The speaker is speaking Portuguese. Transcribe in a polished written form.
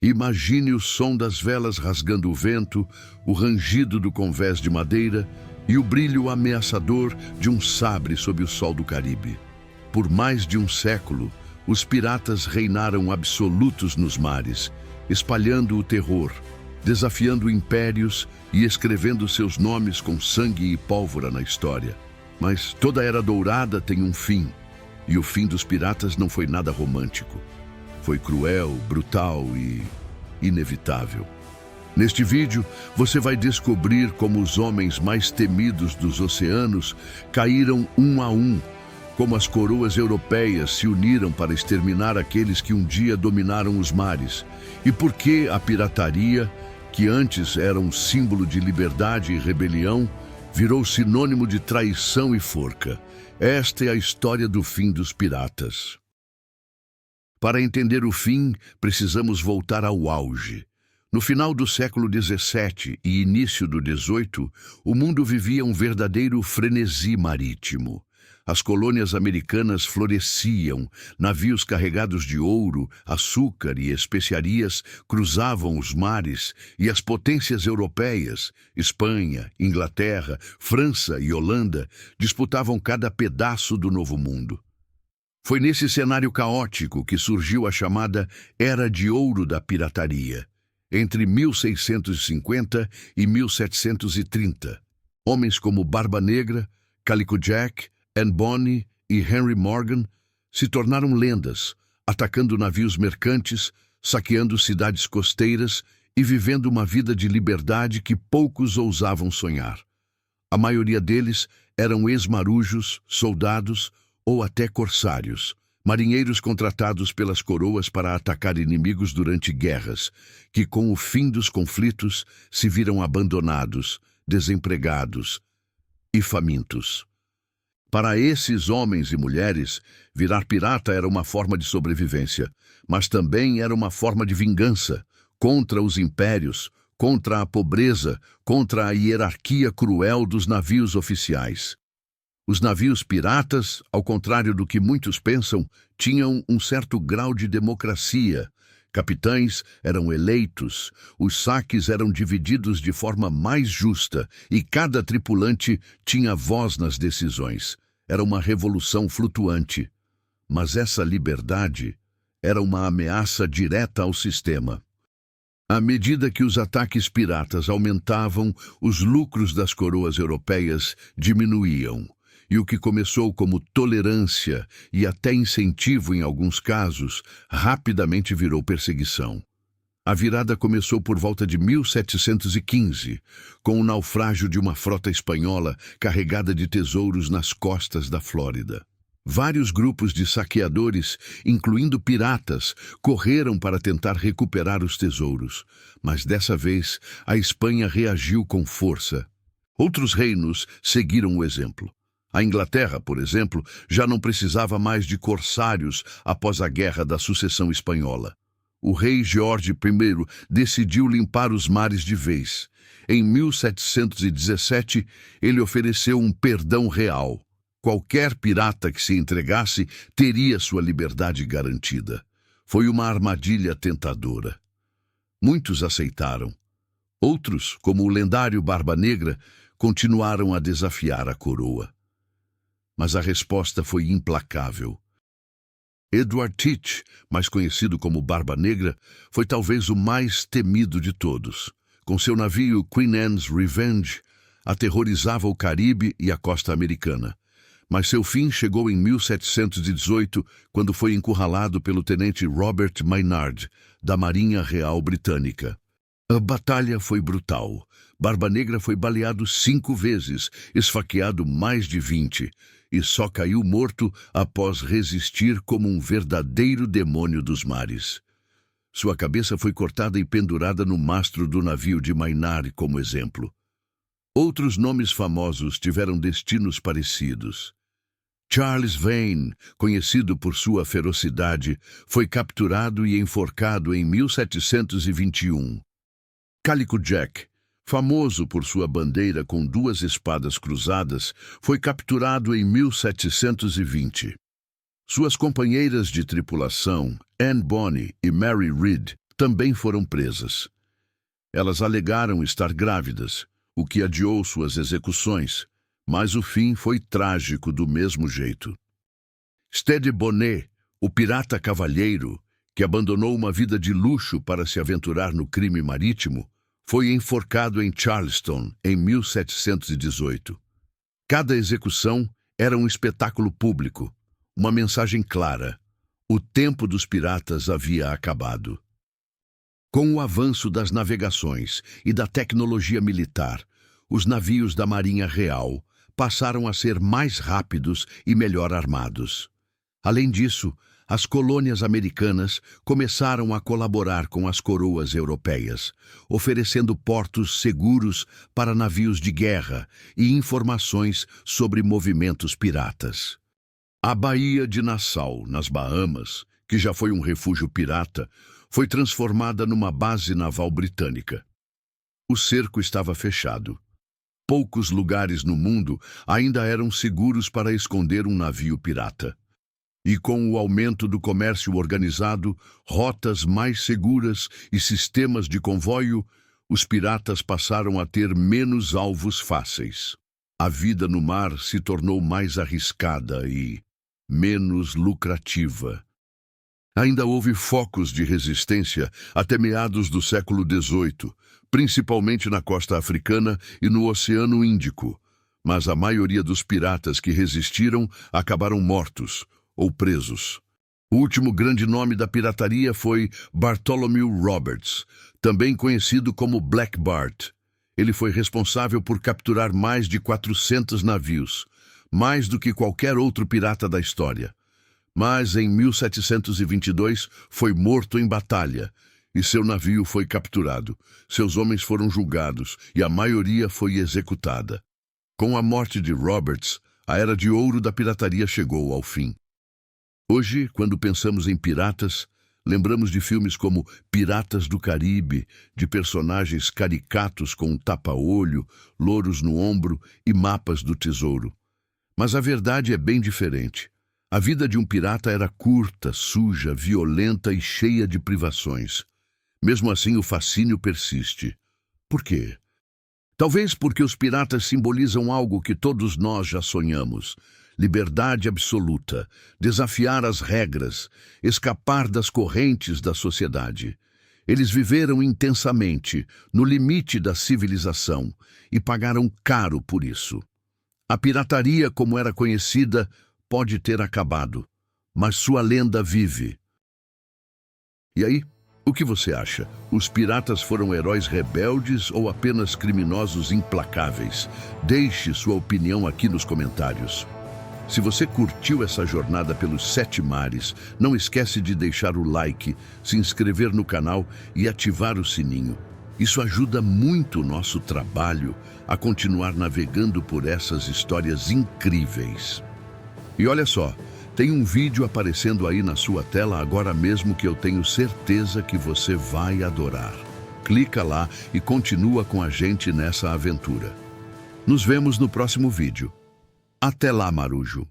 Imagine o som das velas rasgando o vento, o rangido do convés de madeira e o brilho ameaçador de um sabre sob o sol do Caribe. Por mais de um século, os piratas reinaram absolutos nos mares, espalhando o terror, desafiando impérios e escrevendo seus nomes com sangue e pólvora na história. Mas toda era dourada tem um fim, e o fim dos piratas não foi nada romântico. Foi cruel, brutal e inevitável. Neste vídeo, você vai descobrir como os homens mais temidos dos oceanos caíram um a um, como as coroas europeias se uniram para exterminar aqueles que um dia dominaram os mares, e por que a pirataria, que antes era um símbolo de liberdade e rebelião, virou sinônimo de traição e forca. Esta é a história do fim dos piratas. Para entender o fim, precisamos voltar ao auge. No final do século XVII e início do XVIII, o mundo vivia um verdadeiro frenesi marítimo. As colônias americanas floresciam, navios carregados de ouro, açúcar e especiarias cruzavam os mares e as potências europeias, Espanha, Inglaterra, França e Holanda, disputavam cada pedaço do novo mundo. Foi nesse cenário caótico que surgiu a chamada Era de Ouro da Pirataria, entre 1650 e 1730. Homens como Barba Negra, Calico Jack, Anne Bonny e Henry Morgan se tornaram lendas, atacando navios mercantes, saqueando cidades costeiras e vivendo uma vida de liberdade que poucos ousavam sonhar. A maioria deles eram ex-marujos, soldados ou até corsários, marinheiros contratados pelas coroas para atacar inimigos durante guerras, que com o fim dos conflitos se viram abandonados, desempregados e famintos. Para esses homens e mulheres, virar pirata era uma forma de sobrevivência, mas também era uma forma de vingança contra os impérios, contra a pobreza, contra a hierarquia cruel dos navios oficiais. Os navios piratas, ao contrário do que muitos pensam, tinham um certo grau de democracia. Capitães eram eleitos, os saques eram divididos de forma mais justa e cada tripulante tinha voz nas decisões. Era uma revolução flutuante. Mas essa liberdade era uma ameaça direta ao sistema. À medida que os ataques piratas aumentavam, os lucros das coroas europeias diminuíam. E o que começou como tolerância e até incentivo em alguns casos, rapidamente virou perseguição. A virada começou por volta de 1715, com o naufrágio de uma frota espanhola carregada de tesouros nas costas da Flórida. Vários grupos de saqueadores, incluindo piratas, correram para tentar recuperar os tesouros, mas dessa vez a Espanha reagiu com força. Outros reinos seguiram o exemplo. A Inglaterra, por exemplo, já não precisava mais de corsários após a Guerra da Sucessão Espanhola. O rei George I decidiu limpar os mares de vez. Em 1717, ele ofereceu um perdão real. Qualquer pirata que se entregasse teria sua liberdade garantida. Foi uma armadilha tentadora. Muitos aceitaram. Outros, como o lendário Barba Negra, continuaram a desafiar a coroa. Mas a resposta foi implacável. Edward Teach, mais conhecido como Barba Negra, foi talvez o mais temido de todos. Com seu navio Queen Anne's Revenge, aterrorizava o Caribe e a costa americana. Mas seu fim chegou em 1718, quando foi encurralado pelo tenente Robert Maynard, da Marinha Real Britânica. A batalha foi brutal. Barba Negra foi baleado 5 vezes, esfaqueado mais de 20, e só caiu morto após resistir como um verdadeiro demônio dos mares. Sua cabeça foi cortada e pendurada no mastro do navio de Maynard como exemplo. Outros nomes famosos tiveram destinos parecidos. Charles Vane, conhecido por sua ferocidade, foi capturado e enforcado em 1721. Calico Jack, famoso por sua bandeira com 2 espadas cruzadas, foi capturado em 1720. Suas companheiras de tripulação, Anne Bonny e Mary Read, também foram presas. Elas alegaram estar grávidas, o que adiou suas execuções, mas o fim foi trágico do mesmo jeito. Stede Bonnet, o pirata cavalheiro, que abandonou uma vida de luxo para se aventurar no crime marítimo, foi enforcado em Charleston em 1718. Cada execução era um espetáculo público, uma mensagem clara. O tempo dos piratas havia acabado. Com o avanço das navegações e da tecnologia militar, os navios da Marinha Real passaram a ser mais rápidos e melhor armados. Além disso, as colônias americanas começaram a colaborar com as coroas europeias, oferecendo portos seguros para navios de guerra e informações sobre movimentos piratas. A Baía de Nassau, nas Bahamas, que já foi um refúgio pirata, foi transformada numa base naval britânica. O cerco estava fechado. Poucos lugares no mundo ainda eram seguros para esconder um navio pirata. E com o aumento do comércio organizado, rotas mais seguras e sistemas de convoio, os piratas passaram a ter menos alvos fáceis. A vida no mar se tornou mais arriscada e menos lucrativa. Ainda houve focos de resistência até meados do século XVIII, principalmente na costa africana e no Oceano Índico, mas a maioria dos piratas que resistiram acabaram mortos ou presos. O último grande nome da pirataria foi Bartholomew Roberts, também conhecido como Black Bart. Ele foi responsável por capturar mais de 400 navios, mais do que qualquer outro pirata da história. Mas em 1722 foi morto em batalha e seu navio foi capturado. Seus homens foram julgados e a maioria foi executada. Com a morte de Roberts, a era de ouro da pirataria chegou ao fim. Hoje, quando pensamos em piratas, lembramos de filmes como Piratas do Caribe, de personagens caricatos com um tapa-olho, louros no ombro e mapas do tesouro. Mas a verdade é bem diferente. A vida de um pirata era curta, suja, violenta e cheia de privações. Mesmo assim, o fascínio persiste. Por quê? Talvez porque os piratas simbolizam algo que todos nós já sonhamos: liberdade absoluta, desafiar as regras, escapar das correntes da sociedade. Eles viveram intensamente, no limite da civilização, e pagaram caro por isso. A pirataria, como era conhecida, pode ter acabado, mas sua lenda vive. E aí, o que você acha? Os piratas foram heróis rebeldes ou apenas criminosos implacáveis? Deixe sua opinião aqui nos comentários. Se você curtiu essa jornada pelos 7 mares, não esquece de deixar o like, se inscrever no canal e ativar o sininho. Isso ajuda muito o nosso trabalho a continuar navegando por essas histórias incríveis. E olha só, tem um vídeo aparecendo aí na sua tela agora mesmo que eu tenho certeza que você vai adorar. Clica lá e continua com a gente nessa aventura. Nos vemos no próximo vídeo. Até lá, Marujo!